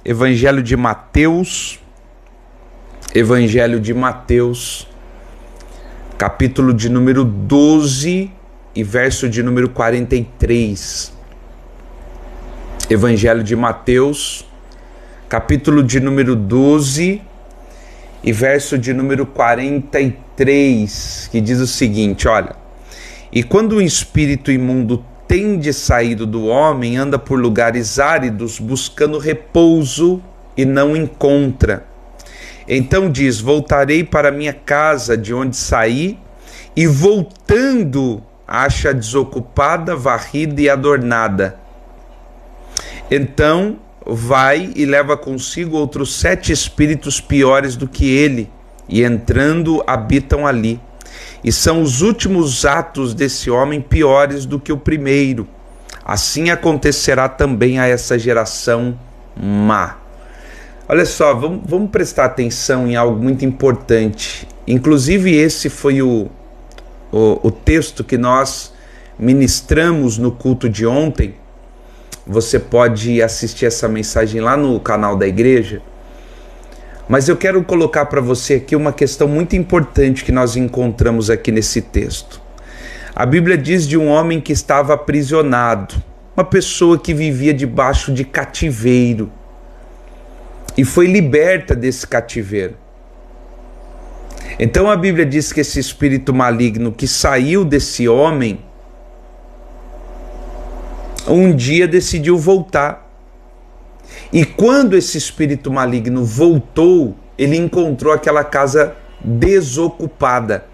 Evangelho de Mateus, capítulo de número 12 e verso de número 43. Evangelho de Mateus, capítulo de número 12 e verso de número 43, que diz o seguinte, olha: e quando um espírito imundo tende saído do homem, anda por lugares áridos, buscando repouso e não encontra. Então diz: voltarei para minha casa de onde saí, e voltando, acha desocupada, varrida e adornada. Então vai e leva consigo outros 7 espíritos piores do que ele, e entrando habitam ali. E são os últimos atos desse homem piores do que o primeiro. Assim acontecerá também a essa geração má. Olha só, vamos prestar atenção em algo muito importante. Inclusive esse foi o texto que nós ministramos no culto de ontem. Você pode assistir essa mensagem lá no canal da igreja. Mas eu quero colocar para você aqui uma questão muito importante que nós encontramos aqui nesse texto. A Bíblia diz de um homem que estava aprisionado, uma pessoa que vivia debaixo de cativeiro e foi liberta desse cativeiro. Então a Bíblia diz que esse espírito maligno que saiu desse homem, um dia decidiu voltar. E quando esse espírito maligno voltou, ele encontrou aquela casa desocupada.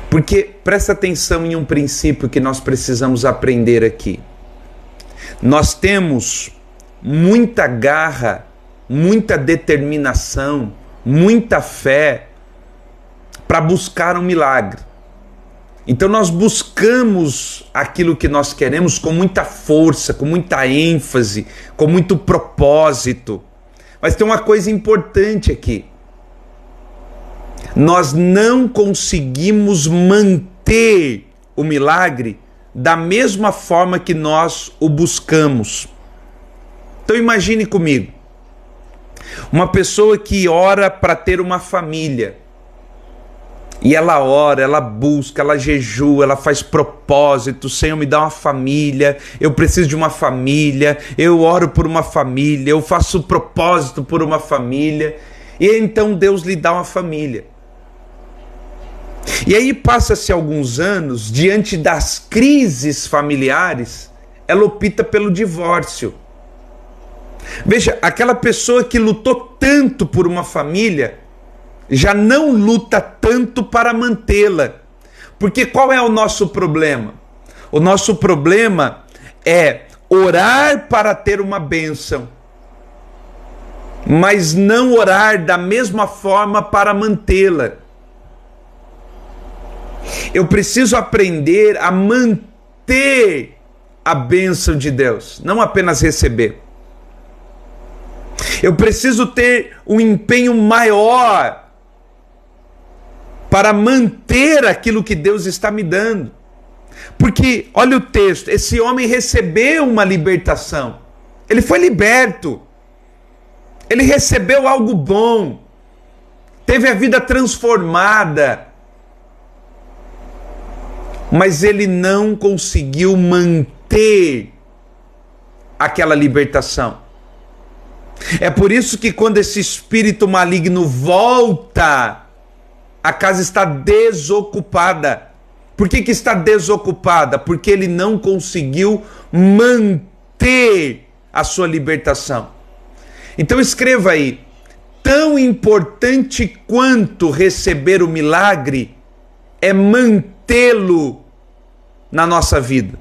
Porque presta atenção em um princípio que nós precisamos aprender aqui. Nós temos muita garra, muita determinação, muita fé para buscar um milagre. Então nós buscamos aquilo que nós queremos com muita força, com muita ênfase, com muito propósito. Mas tem uma coisa importante aqui. Nós não conseguimos manter o milagre da mesma forma que nós o buscamos. Então imagine comigo, uma pessoa que ora para ter uma família. E ela ora, ela busca, ela jejua, ela faz propósito. Senhor, me dá uma família, eu preciso de uma família, eu oro por uma família, eu faço propósito por uma família. E então Deus lhe dá uma família. E aí passa-se alguns anos, diante das crises familiares, ela opta pelo divórcio. Veja, aquela pessoa que lutou tanto por uma família, já não luta tanto para mantê-la. Porque qual é o nosso problema? O nosso problema é orar para ter uma bênção, mas não orar da mesma forma para mantê-la. Eu preciso aprender a manter a bênção de Deus, não apenas receber. Eu preciso ter um empenho maior para manter aquilo que Deus está me dando. Porque, olha o texto, esse homem recebeu uma libertação. Ele foi liberto. Ele recebeu algo bom. Teve a vida transformada. Mas ele não conseguiu manter aquela libertação. É por isso que quando esse espírito maligno volta, a casa está desocupada. Por que está desocupada? Porque ele não conseguiu manter a sua libertação. Então escreva aí: tão importante quanto receber o milagre é mantê-lo na nossa vida.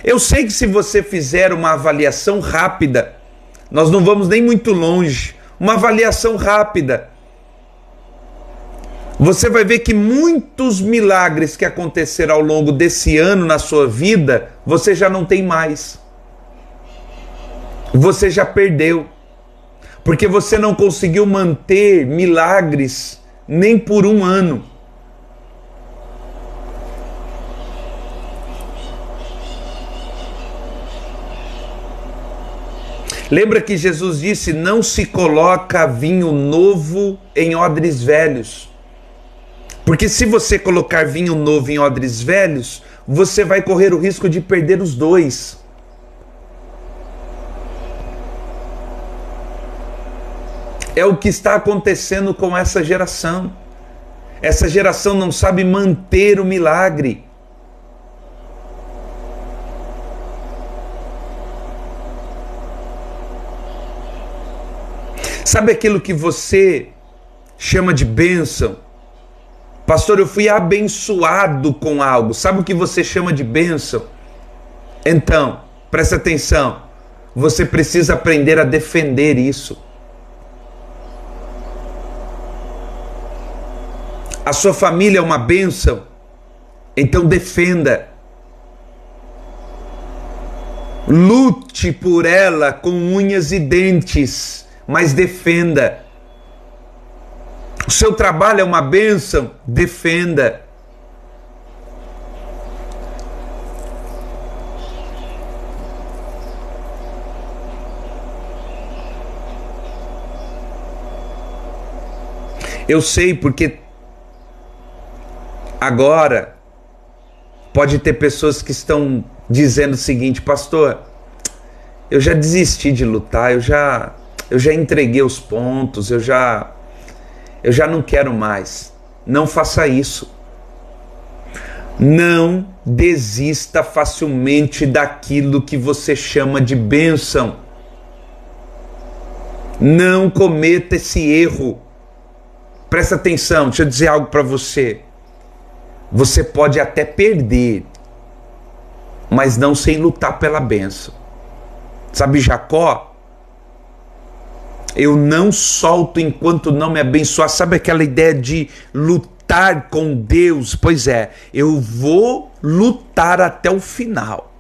Eu sei que se você fizer uma avaliação rápida, nós não vamos nem muito longe, uma avaliação rápida, você vai ver que muitos milagres que aconteceram ao longo desse ano na sua vida, você já não tem mais. Você já perdeu. Porque você não conseguiu manter milagres nem por um ano. Lembra que Jesus disse: não se coloca vinho novo em odres velhos. Porque se você colocar vinho novo em odres velhos, você vai correr o risco de perder os dois. É o que está acontecendo com essa geração. Essa geração não sabe manter o milagre. Sabe aquilo que você chama de bênção? Pastor, eu fui abençoado com algo. Sabe o que você chama de bênção? Então, presta atenção. Você precisa aprender a defender isso. A sua família é uma bênção? Então defenda. Lute por ela com unhas e dentes, mas defenda. O seu trabalho é uma bênção? Defenda. Eu sei porque agora pode ter pessoas que estão dizendo o seguinte: pastor, eu já desisti de lutar, eu já entreguei os pontos, eu já não quero mais. Não faça isso. Não desista facilmente daquilo que você chama de bênção. Não cometa esse erro. Presta atenção, deixa eu dizer algo para você. Você pode até perder, mas não sem lutar pela bênção. Sabe Jacó? Eu não solto enquanto não me abençoar. Sabe aquela ideia de lutar com Deus? Pois é, eu vou lutar até o final.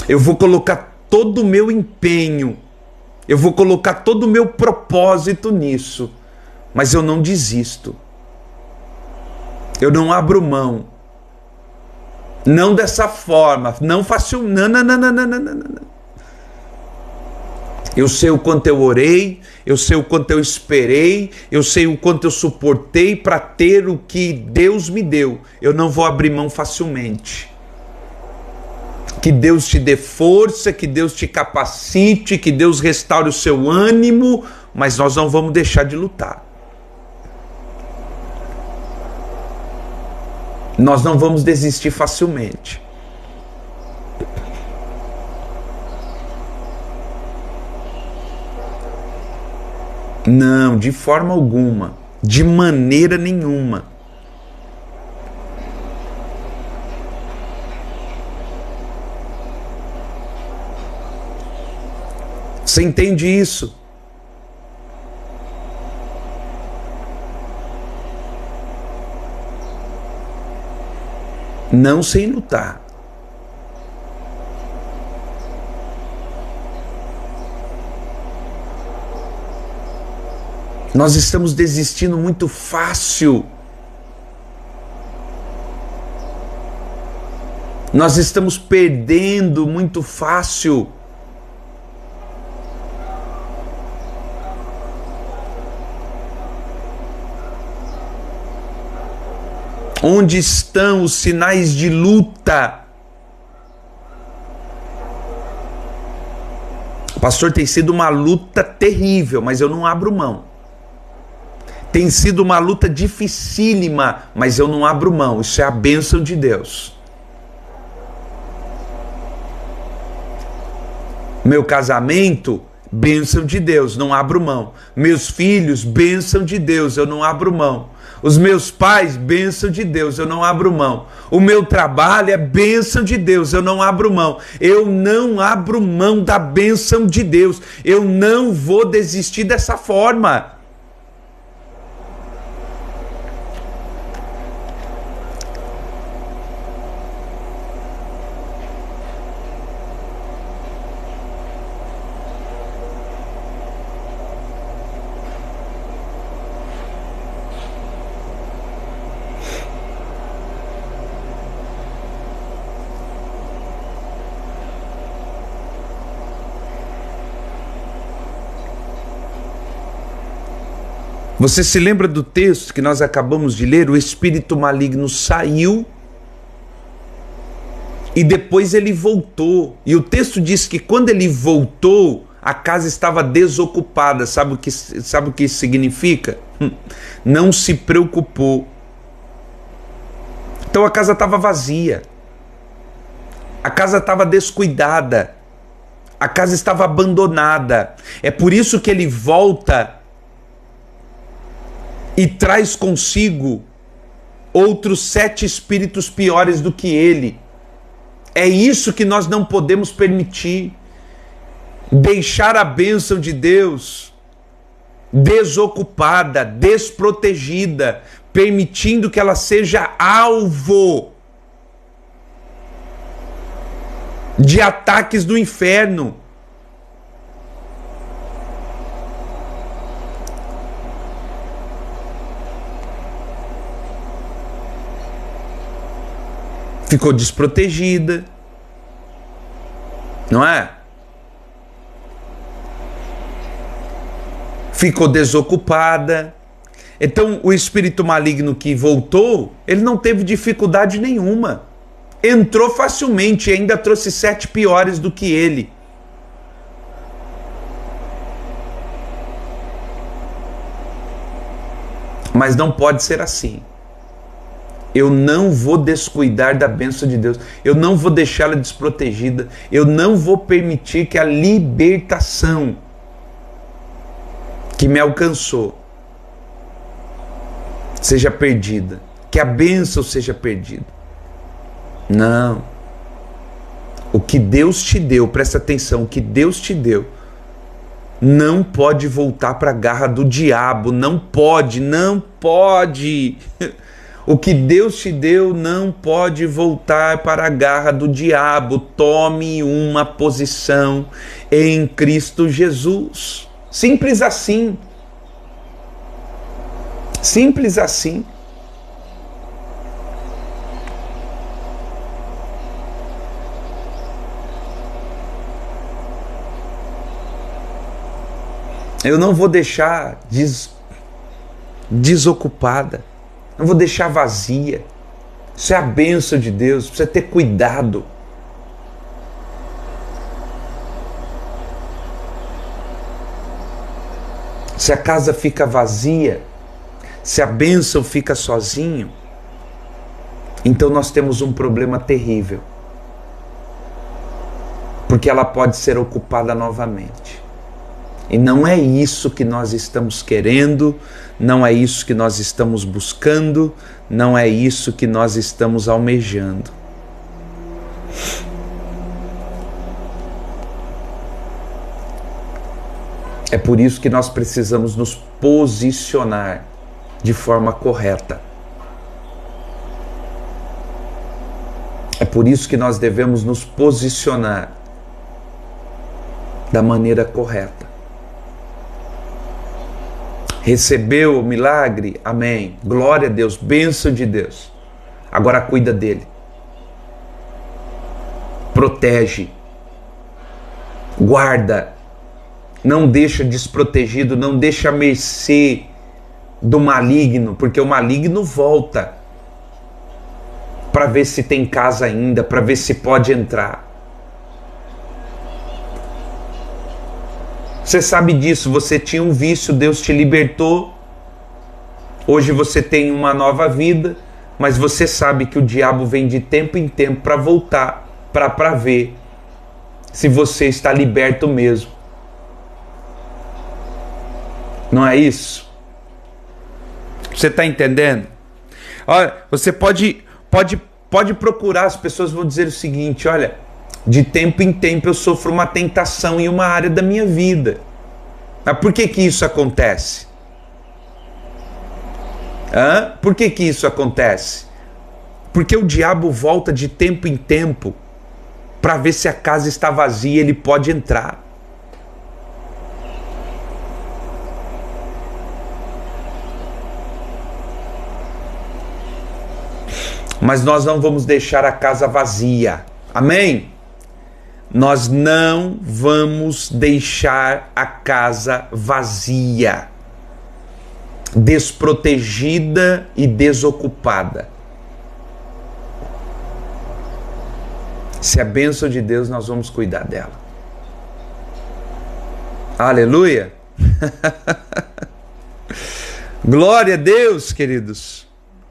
Eu vou colocar todo o meu empenho, eu vou colocar todo o meu propósito nisso, mas eu não desisto. Eu não abro mão. Não dessa forma, não faço. Não. Eu sei o quanto eu orei, eu sei o quanto eu esperei, eu sei o quanto eu suportei para ter o que Deus me deu. Eu não vou abrir mão facilmente. Que Deus te dê força, que Deus te capacite, que Deus restaure o seu ânimo, mas nós não vamos deixar de lutar. Nós não vamos desistir facilmente. Não, de forma alguma, de maneira nenhuma. Você entende isso? Não sem lutar. Nós estamos desistindo muito fácil. Nós estamos perdendo muito fácil. Onde estão os sinais de luta? Pastor, tem sido uma luta terrível, mas eu não abro mão. Tem sido uma luta dificílima, mas eu não abro mão. Isso é a bênção de Deus. Meu casamento, bênção de Deus, não abro mão. Meus filhos, bênção de Deus, eu não abro mão. Os meus pais, bênção de Deus, eu não abro mão. O meu trabalho é bênção de Deus, eu não abro mão. Eu não abro mão da bênção de Deus. Eu não vou desistir dessa forma. Você se lembra do texto que nós acabamos de ler? O espírito maligno saiu e depois ele voltou. E o texto diz que quando ele voltou, a casa estava desocupada. Sabe o que isso significa? Não se preocupou. Então a casa estava vazia. A casa estava descuidada. A casa estava abandonada. É por isso que ele volta e traz consigo outros 7 espíritos piores do que ele. É isso que nós não podemos permitir. Deixar a bênção de Deus desocupada, desprotegida, permitindo que ela seja alvo de ataques do inferno. Ficou desprotegida, não é? Ficou desocupada. Então o espírito maligno que voltou, ele não teve dificuldade nenhuma. Entrou facilmente e ainda trouxe 7 piores do que ele. Mas não pode ser assim. Eu não vou descuidar da bênção de Deus. Eu não vou deixá-la desprotegida. Eu não vou permitir que a libertação que me alcançou seja perdida. Que a bênção seja perdida. Não. O que Deus te deu, presta atenção, o que Deus te deu não pode voltar para a garra do diabo. Não pode, não pode. O que Deus te deu não pode voltar para a garra do diabo. Tome uma posição em Cristo Jesus. Simples assim. Simples assim. Eu não vou deixar desocupada. Não vou deixar vazia. Isso é a bênção de Deus. Precisa ter cuidado. Se a casa fica vazia, se a bênção fica sozinho, então nós temos um problema terrível. Porque ela pode ser ocupada novamente. E não é isso que nós estamos querendo, não é isso que nós estamos buscando, não é isso que nós estamos almejando. É por isso que nós precisamos nos posicionar de forma correta. É por isso que nós devemos nos posicionar da maneira correta. Recebeu o milagre? Amém. Glória a Deus, bênção de Deus. Agora cuida dele. Protege. Guarda. Não deixa desprotegido, não deixa à mercê do maligno, porque o maligno volta para ver se tem casa ainda, para ver se pode entrar. Você sabe disso, você tinha um vício, Deus te libertou. Hoje você tem uma nova vida, mas você sabe que o diabo vem de tempo em tempo para voltar, para ver se você está liberto mesmo. Não é isso? Você está entendendo? Olha, você pode procurar, as pessoas vão dizer o seguinte, olha, de tempo em tempo eu sofro uma tentação em uma área da minha vida. Mas por que isso acontece? Por que isso acontece? Porque o diabo volta de tempo em tempo para ver se a casa está vazia e ele pode entrar. Mas nós não vamos deixar a casa vazia. Amém? Nós não vamos deixar a casa vazia. desprotegida e desocupada. Se é a bênção de Deus, nós vamos cuidar dela. Aleluia! Glória a Deus, queridos.